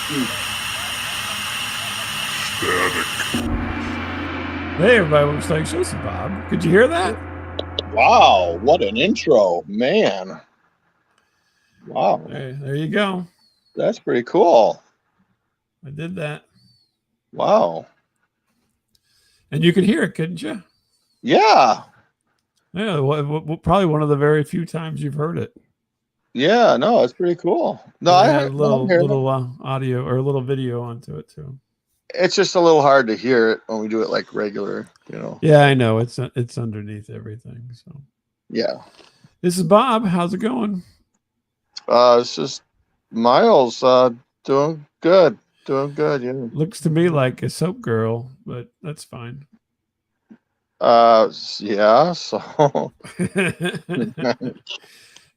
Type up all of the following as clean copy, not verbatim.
Hey, everybody, welcome to Stung Show. This is Bob. Could you hear that? Wow, what an intro, man. Wow, There you go. that's pretty cool. I did that. Wow. And you could hear it, couldn't you? Yeah. Yeah, probably one of the very few times you've heard it. Yeah, no, it's pretty cool. No, I I had a heard, I'm hearing it. little audio or a little video onto it too. It's just a little hard to hear it when we do it like regular. Yeah, I know it's underneath everything. So Yeah. this is Bob. How's it going? It's just Miles doing good. Doing good, yeah. Looks to me like a soap girl, but that's fine. Yeah, so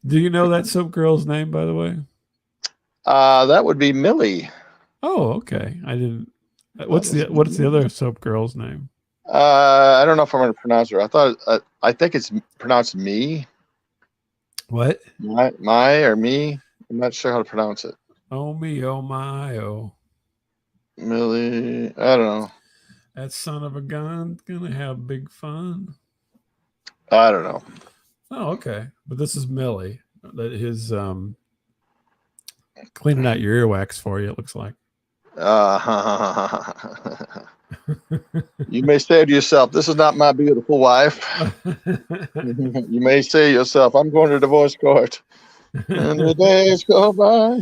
Do you know that soap girl's name, by the way? that would be Millie. Oh, okay. I didn't. What's the other soap girl's name? I don't know if I'm going to pronounce her. I think it's pronounced me. What? My or me. I'm not sure how to pronounce it. Oh me, oh my, oh. Millie, I don't know. That son of a gun gonna have big fun. I don't know. Oh, okay. But this is Millie. That his cleaning out your earwax for you, it looks like. You may say to yourself, this is not my beautiful wife. You may say to yourself, I'm going to divorce court. And the days go by.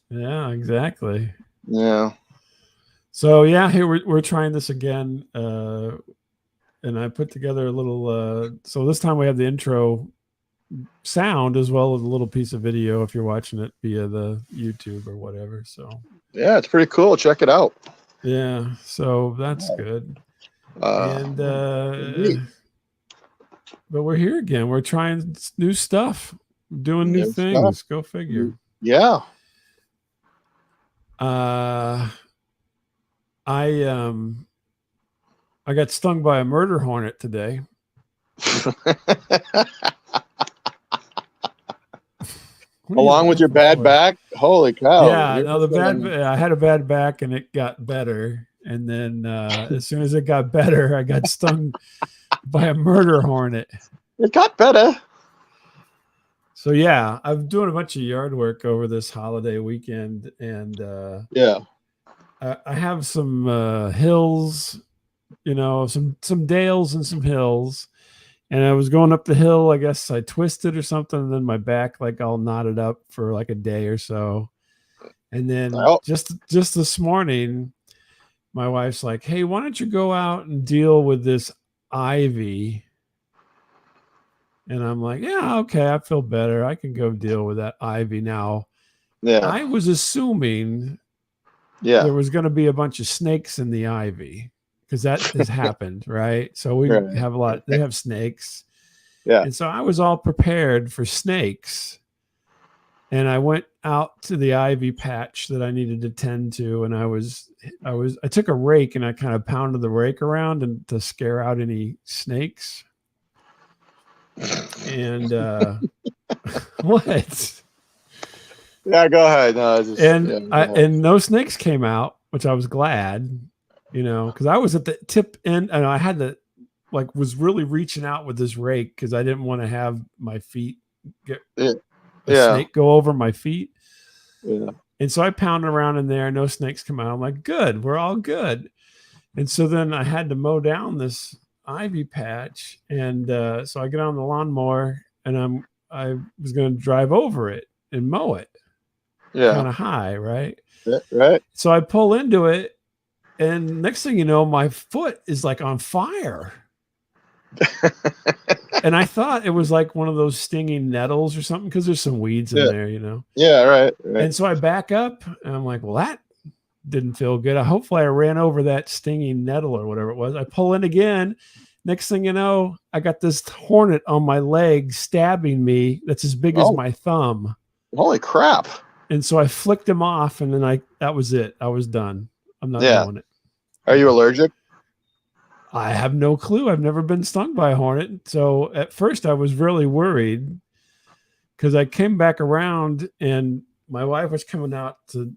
Yeah, exactly. Yeah. So yeah, here we're trying this again. And I put together a little so this time we have the intro sound as well as a little piece of video if you're watching it via the YouTube or whatever. So yeah, it's pretty cool. Check it out. Yeah, so that's good. And but we're here again. We're trying new stuff, doing new things. Go figure. Yeah. I got stung by a murder hornet today. Along with your bad back? Holy cow. Yeah, no, I had a bad back and it got better. And then as soon as it got better, I got stung by a murder hornet. It got better. So yeah, I'm doing a bunch of yard work over this holiday weekend, and yeah, I have some hills, some dales and some hills. And I was going up the hill. I guess I twisted or something, and then my back like all knotted up for like a day or so. And then just this morning, my wife's like, "Hey, why don't you go out and deal with this ivy?" And I'm like, "Yeah, okay, I feel better. I can go deal with that ivy now." Yeah. I was assuming there was going to be a bunch of snakes in the ivy because that has happened, right? So we have a lot. They have snakes. Yeah. And so I was all prepared for snakes. And I went out to the ivy patch that I needed to tend to, and I took a rake and I kind of pounded the rake around and to scare out any snakes. And what? Yeah, go ahead. No, and no snakes came out, which I was glad, because I was at the tip end and I had to was really reaching out with this rake because I didn't want to have my feet get snake go over my feet. Yeah. And so I pounded around in there, no snakes come out. I'm like, good, we're all good. And so then I had to mow down this ivy patch. And so I get on the lawnmower and I was going to drive over it and mow it. Yeah. Kind of high, right? Yeah, right. So I pull into it, and next thing you know, my foot is like on fire. And I thought it was like one of those stinging nettles or something because there's some weeds in there, Yeah, right. And so I back up and I'm like, well, that didn't feel good. Hopefully I ran over that stinging nettle or whatever it was. I pull in again. Next thing you know, I got this hornet on my leg stabbing me. That's as big as my thumb. Holy crap. And so I flicked him off, and then that was it. I was done. I'm not doing it. Are you allergic? I have no clue. I've never been stung by a hornet. So at first I was really worried because I came back around and my wife was coming out to,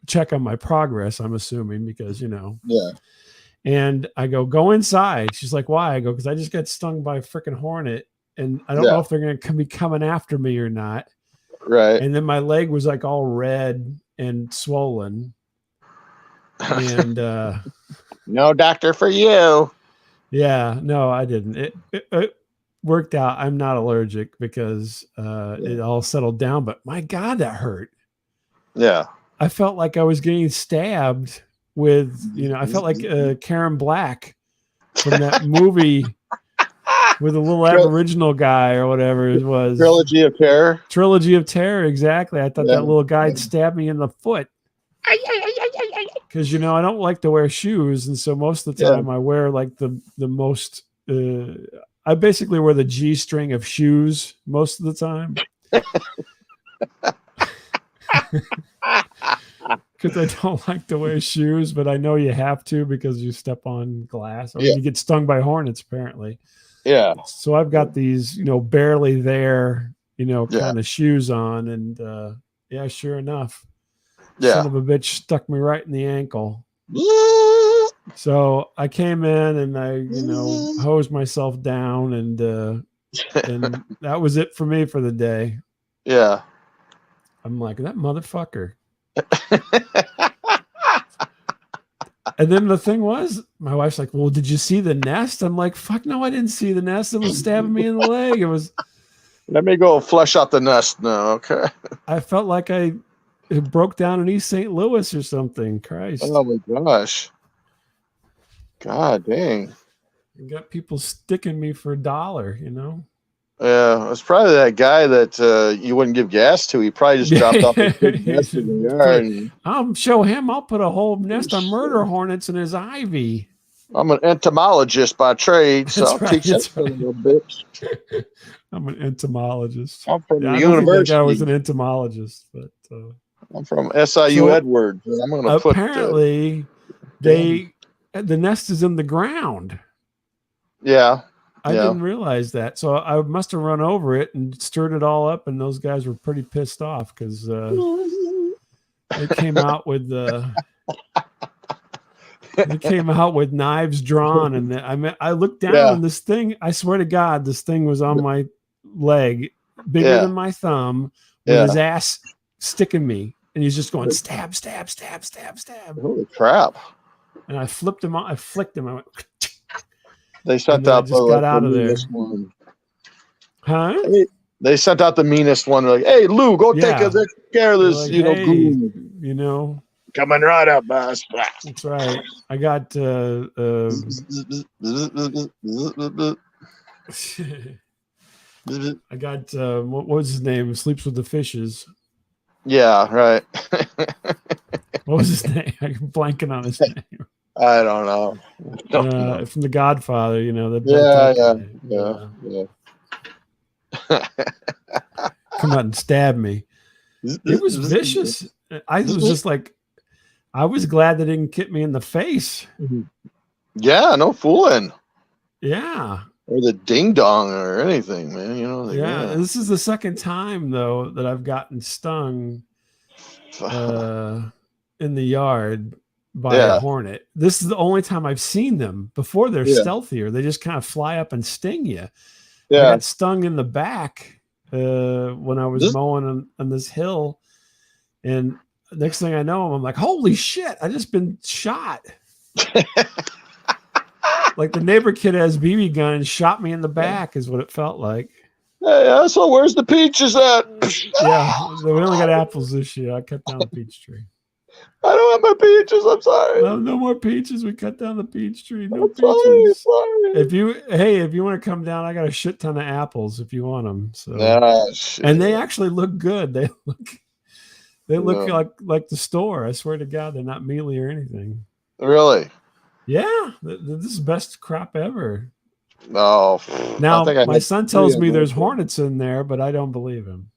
check on my progress, I'm assuming, because, Yeah. and I go inside. She's like, why? I go, because I just got stung by a freaking hornet and I don't Yeah. know if they're going to be coming after me or not. Right. And then my leg was like all red and swollen. And no doctor for you. yeah, no, I didn't. It worked out. I'm not allergic because it all settled down. But my God, that hurt. Yeah. I felt like I was getting stabbed with, I felt like Karen Black from that movie with a little Aboriginal guy or whatever it was. Trilogy of Terror. Trilogy of Terror, exactly. I thought that little guy had stabbed me in the foot. Because, I don't like to wear shoes. And so most of the time I wear like the most, I basically wear the G string of shoes most of the time. Because I don't like to wear shoes, but I know you have to because you step on glass or you get stung by hornets, apparently. Yeah. So I've got these, barely there, kind of shoes on. And yeah, sure enough, son of a bitch stuck me right in the ankle. So I came in and I, hosed myself down and that was it for me for the day. Yeah. I'm like, that motherfucker. And then the thing was, my wife's like, well, did you see the nest? I'm like, fuck no, I didn't see the nest. It was stabbing me in the leg. It was. Let me go flush out the nest now, okay? I felt like I broke down in East St. Louis or something. Christ. Oh my gosh. God dang. You got people sticking me for $1, Yeah, it's probably that guy that you wouldn't give gas to. He probably just dropped off a big nest in the yard. I'll show him. I'll put a whole nest of murder hornets in his ivy. I'm an entomologist by trade, so I'll teach that little bitch. I'm an entomologist. I'm from the I don't university. think that guy was an entomologist, but I'm from SIU Edwards. I'm gonna apparently the nest is in the ground. Yeah. I didn't realize that. So I must have run over it and stirred it all up. And those guys were pretty pissed off because they came out with knives drawn. And I looked down and this thing, I swear to God, this thing was on my leg, bigger than my thumb, with his ass sticking me. And he's just going stab, stab, stab, stab, stab. Holy crap. And I flipped him out. I flicked him. I went, they sent out got out of there. One. Huh? They sent out the meanest one. Like, hey, Lou, go take care of this, like, goon. Coming right up, boss. That's right. I got I got what was his name? Sleeps with the Fishes. Yeah, right. What was his name? I'm blanking on his name. I don't know. From The Godfather, Come out and stab me. It was vicious. I was just like, I was glad they didn't hit me in the face. Yeah, no fooling. Yeah. Or the ding dong or anything, man. This is the second time though that I've gotten stung in the yard by a hornet. This is the only time I've seen them. Before they're stealthier. They just kind of fly up and sting you. Yeah. I got stung in the back when I was mowing on this hill. And next thing I know, I'm like, holy shit, I just been shot. Like the neighbor kid has BB gun and shot me in the back is what it felt like. Hey, so where's the peaches at? Yeah, we only got apples this year. I cut down the peach tree. I don't have my peaches. I'm sorry. No more peaches. We cut down the peach tree. No peaches. Sorry. If you want to come down, I got a shit ton of apples if you want them. So, and they actually look good. They look like the store. I swear to God, they're not mealy or anything. Really? Yeah, this is the best crop ever. No. Now my son tells me there's hornets in there, but I don't believe him.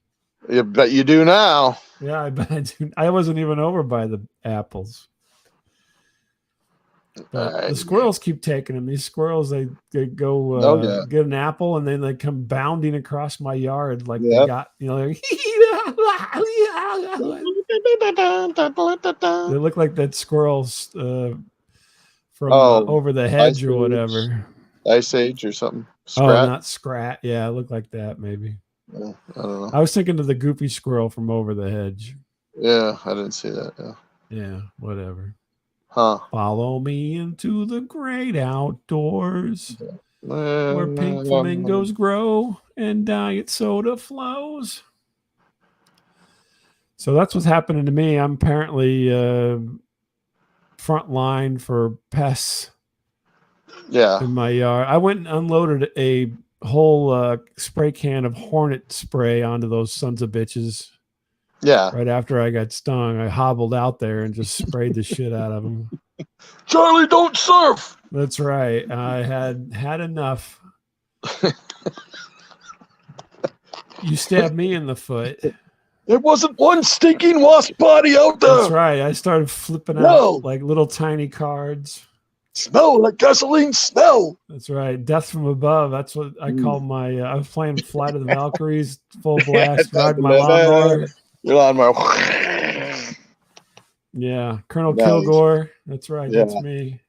You bet you do now. Yeah, I bet I do. I wasn't even over by the apples. But the squirrels keep taking them. These squirrels, they go get an apple and then they come bounding across my yard like they got, They look like that squirrels from Oh, Over the Hedge or whatever. Ice Age or something. Oh, Scrat. not Scrat. Yeah, it looked like that maybe. Yeah, I don't know. I was thinking of the goofy squirrel from Over the Hedge. Yeah, I didn't see that. Yeah. Yeah, whatever. Huh. Follow me into the great outdoors where pink Yeah. flamingos grow and diet soda flows. So that's what's happening to me. I'm apparently front line for pests in my yard. I went and unloaded a whole spray can of Hornet spray onto those sons of bitches. Yeah. Right after I got stung, I hobbled out there and just sprayed the shit out of them. Charlie, don't surf. That's right. I had enough. You stabbed me in the foot. There wasn't one stinking wasp body out there. That's right. I started flipping out like little tiny cards. Smell like gasoline smell. That's right. Death from above. That's what I called my. I was playing Flight of the Valkyries, full blast, riding my lawnmower. Your lawnmower. Yeah, Colonel Kilgore. That's right. Yeah. That's me.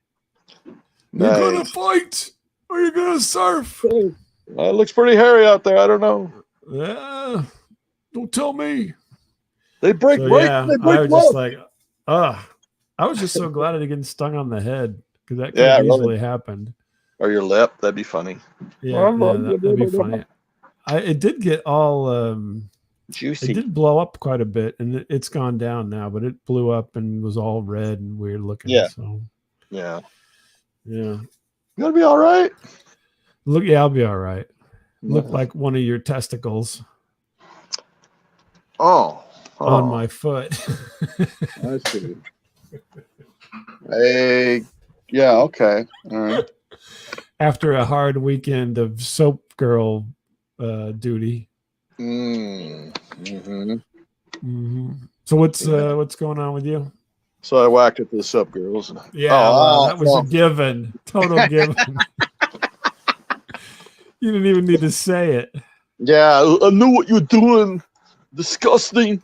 Nice. You're gonna fight, or you're gonna surf. It looks pretty hairy out there. I don't know. Yeah. Don't tell me. They break right. Yeah, they break I was just like, I was just so glad I didn't get stung on the head because that could have easily happened. Or your lip. That'd be funny. Yeah, that'd be funny. It did get all juicy. It did blow up quite a bit, and it's gone down now. But it blew up and was all red and weird looking. Yeah. So yeah. You gonna be all right. I'll be all right. Look like one of your testicles. Oh. On my foot. I see. Hey, yeah, okay. All right. After a hard weekend of soap girl duty. So what's going on with you? So I whacked at the soap girls. Yeah, that was a given. Total given. You didn't even need to say it. Yeah, I knew what you were doing. Disgusting.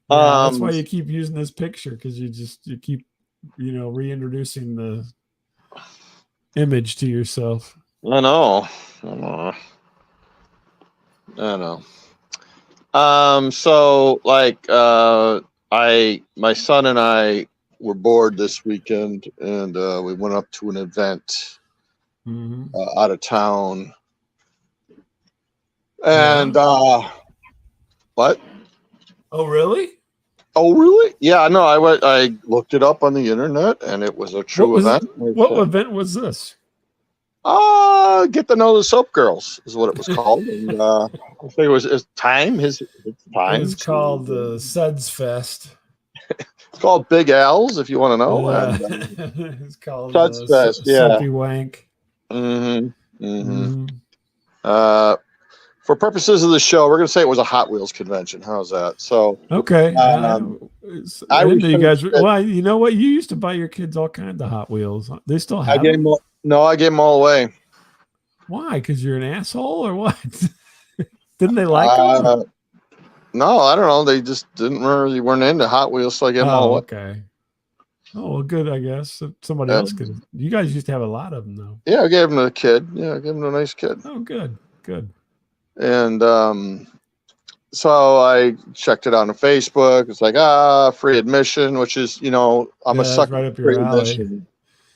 Yeah, that's why you keep using this picture, because you keep reintroducing the image to yourself. I know. So like my son and I were bored this weekend, and we went up to an event out of town. And what? Oh, really? Oh, really? Yeah, no, I looked it up on the internet, and it was a true event. What event was this? Get to know the soap girls is what it was called. And, I think it was time. His time. It was called Suds Fest. It's called Big Al's, if you want to know. It's called Suds Fest. Soapy Wank. For purposes of the show, we're going to say it was a Hot Wheels convention. How's that? So okay. I didn't know you guys. Well, you know what? You used to buy your kids all kinds of Hot Wheels. They still have them? I gave them all away. Why? Because you're an asshole, or what? Didn't they like them? No, I don't know. They just weren't into Hot Wheels, so I gave them all away. Okay. Oh, well, good, I guess. Somebody else could. You guys used to have a lot of them, though. Yeah, I gave them to a kid. Yeah, I gave them to a nice kid. Oh, good. And so I checked it out on Facebook. It's like, free admission, which is, I'm a sucker right up for free your alley. admission.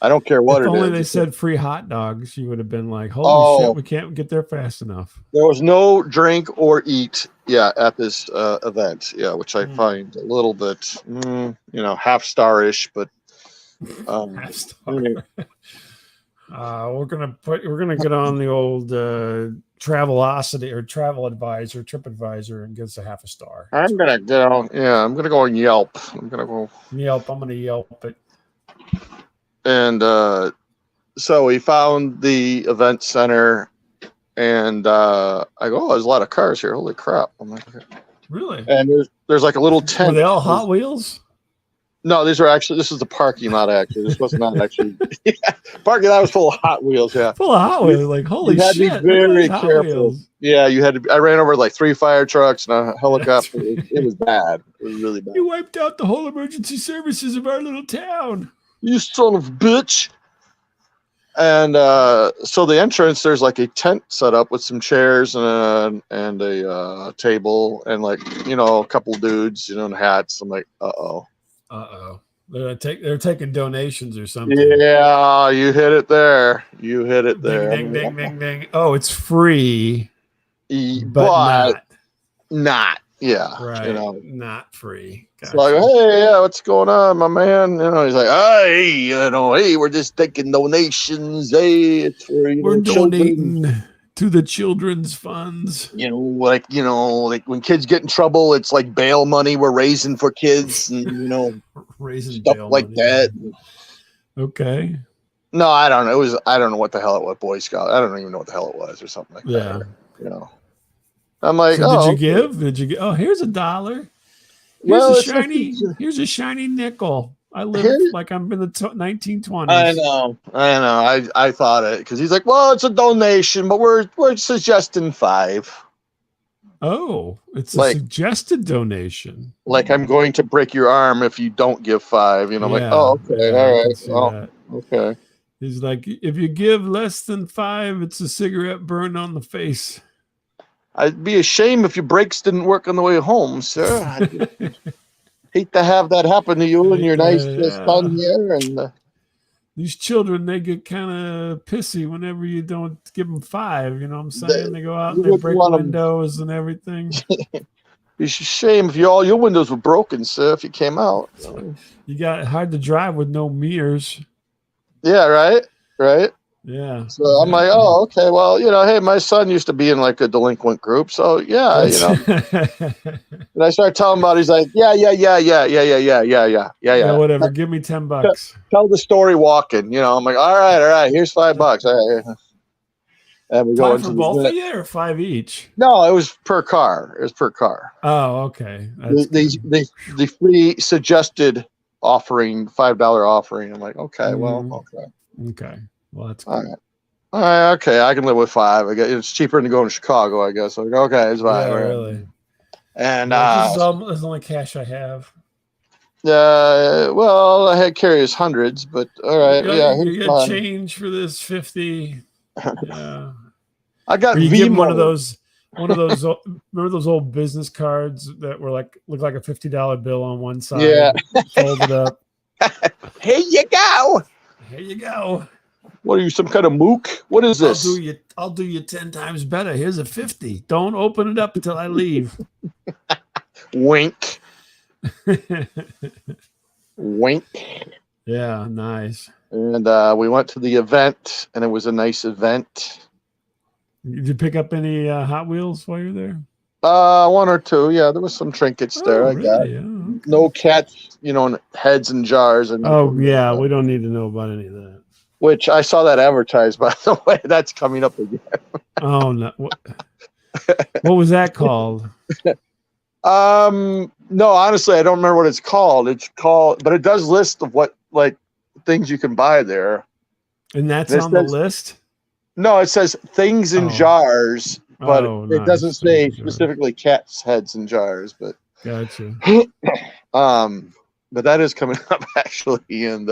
I don't care what if it is. If only they said free hot dogs, you would have been like, holy shit, we can't get there fast enough. There was no drink or eat, at this event, which I find a little bit, half star-ish, but half star. We're gonna get on the old Travelocity or Travel Advisor, TripAdvisor, and give us a half a star. I'm gonna go on Yelp. I'm gonna Yelp it. And so we found the event center, and I go, there's a lot of cars here. Holy crap! I'm like, really? And there's like a little tent. Were they all Hot Wheels? No, this is the parking lot, actually. This was not actually. Yeah, parking lot was full of Hot Wheels, yeah. Full of Hot Wheels. Like, holy You had shit. to be very Hot careful. Wheels. Yeah, you had to. I ran over like 3 fire trucks and a helicopter. Right. It was bad. It was really bad. You wiped out the whole emergency services of our little town. You son of a bitch. And so the entrance, there's like a tent set up with some chairs and a table and like, a couple dudes, in hats. I'm like, uh-oh. They're taking donations or something. Yeah, you hit it there. You hit it there. Ding, ding, ding, ding, ding. Oh, it's free, but not. Yeah, right. Not free. Gotcha. It's like, hey, yeah, what's going on, my man? He's like, hey, hey, we're just taking donations. Hey, it's for we're donating to the children's funds. Like when kids get in trouble, it's like bail money we're raising for kids, and raising stuff bail like money. that. Okay. No, I don't know. I don't know what the hell it was. Boy Scout. I don't even know what the hell it was, or something like that. Yeah. I'm like, so did you give? Did you? Oh, here's $1. Here's a shiny nickel. I live like I'm in the 1920s. I know. I thought it because he's like, well, it's a donation, but we're suggesting 5. Oh, it's a suggested donation. Like I'm going to break your arm if you don't give 5. I'm like, oh, okay, all right, well, okay. He's like, if you give less than 5, it's a cigarette burn on the face. I'd be ashamed if your brakes didn't work on the way home, sir. I'd hate to have that happen to you and your nice son here. And these children, they get kind of pissy whenever you don't give them 5. You know what I'm saying? They go out and they break windows and everything. It's a shame if all your windows were broken, sir, if you came out. You got hard to drive with no mirrors. Yeah, right. Yeah. So I'm like, oh, okay. Well, hey, my son used to be in like a delinquent group. So yeah, And I start telling him about it. He's like, yeah. Whatever. Give me $10. Tell the story walking. I'm like, all right. Here's $5. All right. And we go into both of you or 5 each? No, it was per car. Oh, okay. The free suggested offering, $5 offering. I'm like, okay, okay. Well, that's cool. All right, okay. I can live with 5. I guess it's cheaper than going to Chicago, I guess. I'm like, okay, it's fine. Yeah, really. And this is the only cash I have. Well, I had carriers hundreds, but all right. You got change for this 50. Yeah. I got one of those. Remember those old business cards that were look like a $50 bill on one side? Yeah. Folded up. Here you go. What are you, some kind of mook? What is this? I'll do you 10 times better. Here's a 50. Don't open it up until I leave. Wink. Wink. Yeah, nice. And we went to the event, and it was a nice event. Did you pick up any Hot Wheels while you were there? 1 or 2. Yeah, there was some trinkets there. I got okay. No cats, heads in jars. And we don't need to know about any of that. Which I saw that advertised, by the way. That's coming up again. Oh no! What was that called? No, honestly, I don't remember what it's called. But it does list of what things you can buy there. And that's on the list? No, it says things in jars, but it doesn't say specifically cats' heads in jars. But gotcha. But that is coming up actually, and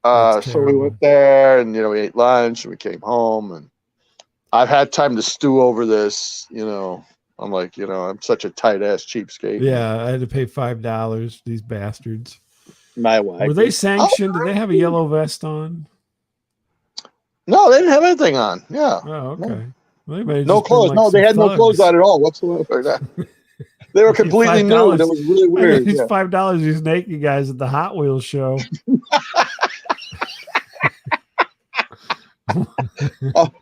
so we went there, and we ate lunch, and we came home, and I've had time to stew over this. I'm like, I'm such a tight ass cheapskate. Yeah, I had to pay $5. These bastards. My wife. Were they sanctioned? Did they have a yellow vest on? No, they didn't have anything on. Yeah. Oh, okay. No, well, no clothes. No, they had no clothes on at all whatsoever. They were completely nude. It was really weird. These $5, these naked guys at the Hot Wheels show.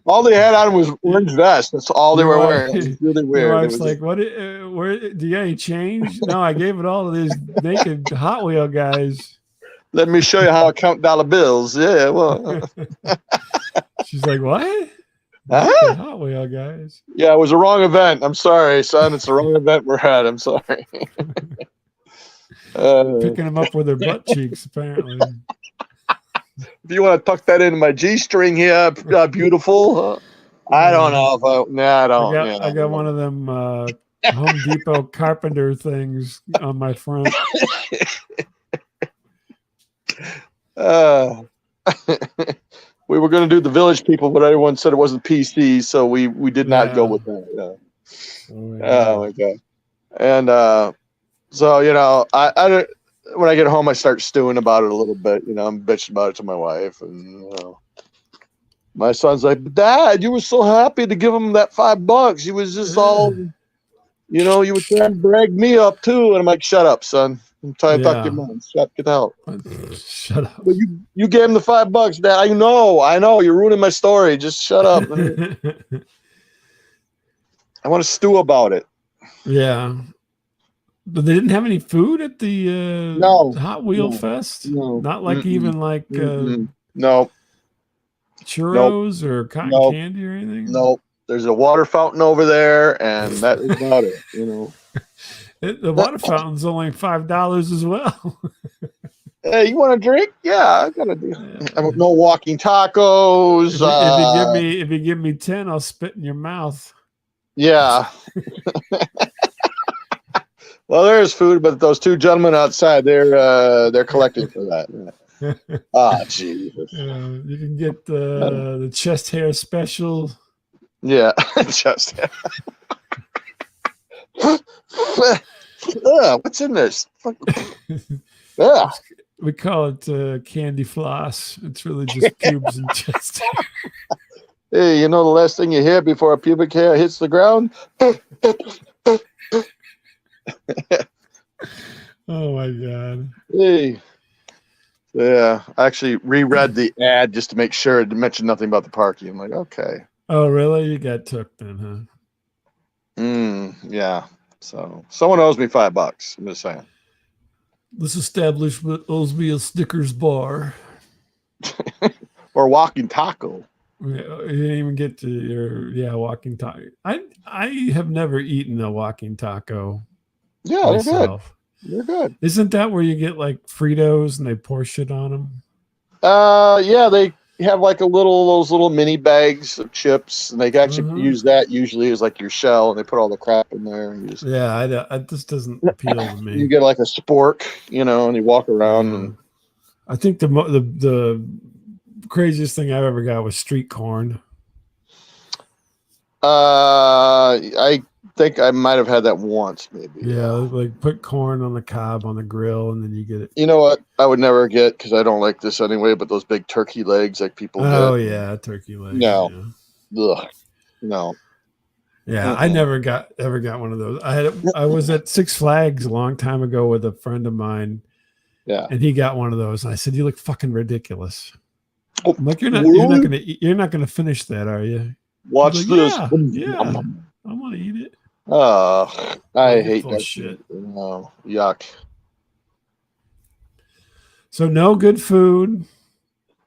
All they had on was orange vest. That's all they were wearing. It was really weird. I was like, "What? Where? Do you have any change?" No, I gave it all to these naked Hot Wheel guys. Let me show you how I count dollar bills. Yeah, well. She's like, "What?" Huh? Hot Wheel guys. Yeah, it was a wrong event. I'm sorry, son. It's the wrong event we're at. I'm sorry. Picking them up with their butt cheeks, apparently. If you want to tuck that into my G-string here, beautiful. I don't know if I don't. I got one of them Home Depot carpenter things on my front. We were going to do the Village People, but everyone said it wasn't PC, so we did not go with that. Yeah. Oh my god! And so I when I get home, I start stewing about it a little bit. I'm bitching about it to my wife, and my son's like, "Dad, you were so happy to give him that $5. You was just all, you were trying to brag me up too." And I'm like, "Shut up, son. I'm trying to talk to your mom. Get out." Shut up. But you gave him the $5, Dad. I know. You're ruining my story. Just shut up. I want to stew about it. Yeah. But they didn't have any food at the Hot Wheel Fest? No. Not like even like no churros or cotton candy or anything? Nope. There's a water fountain over there, and that is about it. The water fountain's only $5 as well. Hey, you want a drink? Yeah, I got a deal. No walking tacos. If you give me 10, I'll spit in your mouth. Yeah. Well, there is food, but those two gentlemen outside, they're collecting for that. Jesus. You can get the chest hair special. Yeah, chest hair. What's in this? We call it candy floss. It's really just pubes and chest hair. Hey, the last thing you hear before a pubic hair hits the ground? Oh my god. Hey. Yeah, I actually reread the ad just to make sure it mentioned nothing about the parking. I'm like, okay. Oh, really? You got took then, huh? Yeah. So someone owes me $5. I'm just saying. This establishment owes me a Snickers bar. Or walking taco. You didn't even get to your walking taco. I have never eaten a walking taco. Yeah, myself. They're good. Isn't that where you get like Fritos and they pour shit on them? Yeah, they have like those little mini bags of chips, and they actually use that usually as like your shell, and they put all the crap in there. This doesn't appeal to me. You get like a spork, and you walk around. And I think the craziest thing I've ever got was street corn. I think I might have had that once, maybe. Yeah, like put corn on the cob on the grill, and then you get it. You know what? I would never get, because I don't like this anyway, but those big turkey legs like people get. Oh, yeah, turkey legs. No. Yeah. Ugh. No. Yeah, I never got one of those. I was at Six Flags a long time ago with a friend of mine. Yeah. And he got one of those, and I said, "You look fucking ridiculous." Oh, I'm like, you're not gonna finish that, are you? Watch like, this. Yeah. I want to eat it. I hate that shit. No, yuck. So no good food.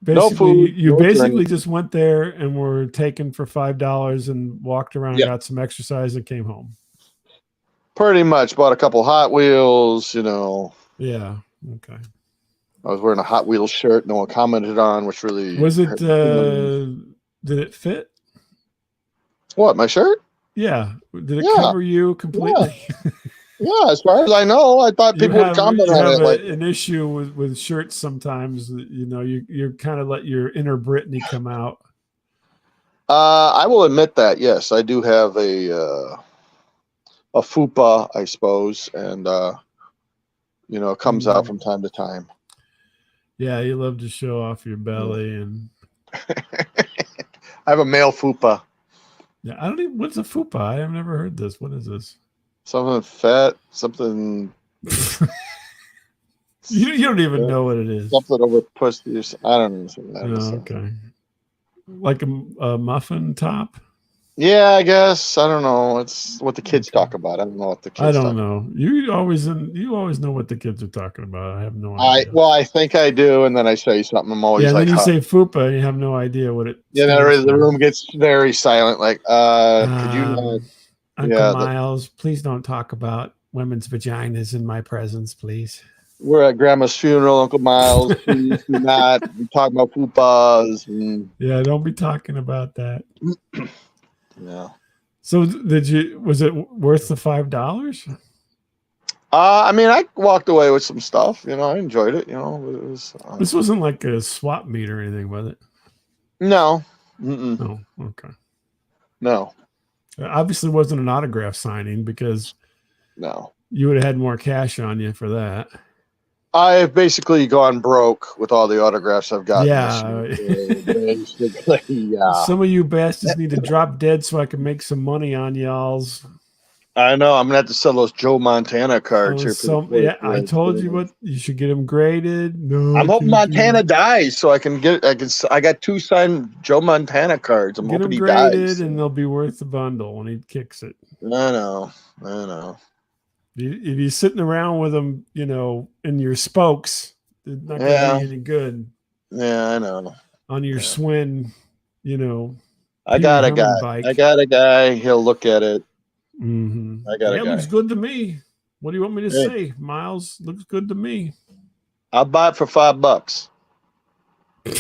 Basically, no food. You basically just went there and were taken for $5 and walked around, got some exercise, and came home. Pretty much. Bought a couple Hot Wheels. Yeah. Okay. I was wearing a Hot Wheels shirt. No one commented on, which really was it. Did it fit? What, my shirt? Yeah. Did it cover you completely? Yeah, as far as I know, I thought people would comment on it. An issue with shirts sometimes. You kind of let your inner Britney come out. I will admit that. Yes, I do have a fupa, I suppose, and it comes out from time to time. Yeah, you love to show off your belly and. I have a male fupa. Yeah, I don't even. What's a fupa? I have never heard this. What is this? Something fat. Something. you don't even know what it is. Something over pussy. I don't know. Okay. Like a muffin top. Yeah, I guess. I don't know. It's what the kids talk about. I don't know what the kids. I don't know. You always know what the kids are talking about. I have no idea. I think I do, and then I say something. I'm always and then you say fupa, and you have no idea what it. Yeah, the room gets very silent. Like, could you not? Uncle Miles, please don't talk about women's vaginas in my presence, please. we're at Grandma's funeral, Uncle Miles. Please do not be talking about fupas. And, Yeah, don't be talking about that. yeah. So was it worth the $5? I mean, I walked away with some stuff. You know, I enjoyed it. You know, it was. This wasn't like a swap meet or anything, was it? No. Mm-mm. Oh, okay. No. Obviously wasn't an autograph signing because No. you would have had more cash on you for that. I've basically gone broke with all the autographs I've gotten. Yeah. This year. Basically, yeah. Some of you bastards need to drop dead so I can make some money on y'all's. I know. I'm gonna have to sell those Joe Montana cards here. Yeah, I told you what you should get them graded. No, I'm hoping Montana dies so I can get. I got 2 signed Joe Montana cards. I'm get hoping them he graded, dies, and they'll be worth the bundle when he kicks it. I know. If you're sitting around with them, you know, in your spokes, they're not going to be any good. Yeah, I know. On your Swin, you know. I got a guy. Bike. I got a guy. He'll look at it. Mm-hmm. I got a guy. Looks good to me. What do you want me to say, Miles? Looks good to me. I'll buy it for $5. Hey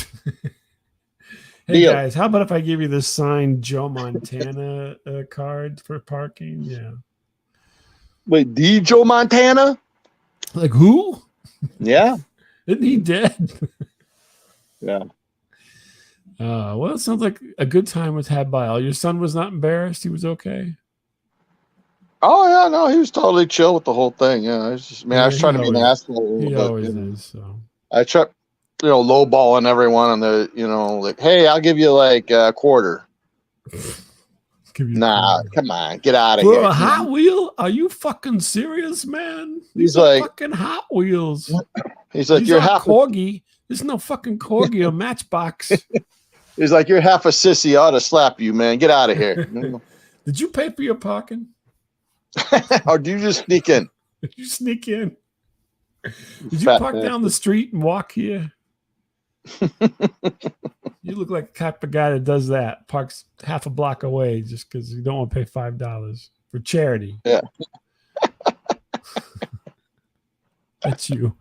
Deal. guys, how about if I give you this signed Joe Montana card for parking? Yeah. Wait, the Joe Montana? Like who? Yeah. Isn't he dead? Yeah. Well, it sounds like a good time was had by all. Your son was not embarrassed. He was okay. Oh yeah, no, he was totally chill with the whole thing. Yeah, I was trying to be an asshole. He always is. So I tried, lowballing everyone on the, like, hey, I'll give you like a quarter. Nah, come on, get out of here. For a Hot Wheel? Are you fucking serious, man? He's like fucking Hot Wheels. He's like, you're half corgi. There's no fucking corgi or Matchbox. He's like, you're half a sissy. I ought to slap you, man. Get out of here. Did you pay for your parking? Or do you just sneak in? Did you sneak in? Did you park down the street and walk here? You look like the type of guy that does that. Parks half a block away just because you don't want to pay $5 for charity. Yeah. That's you.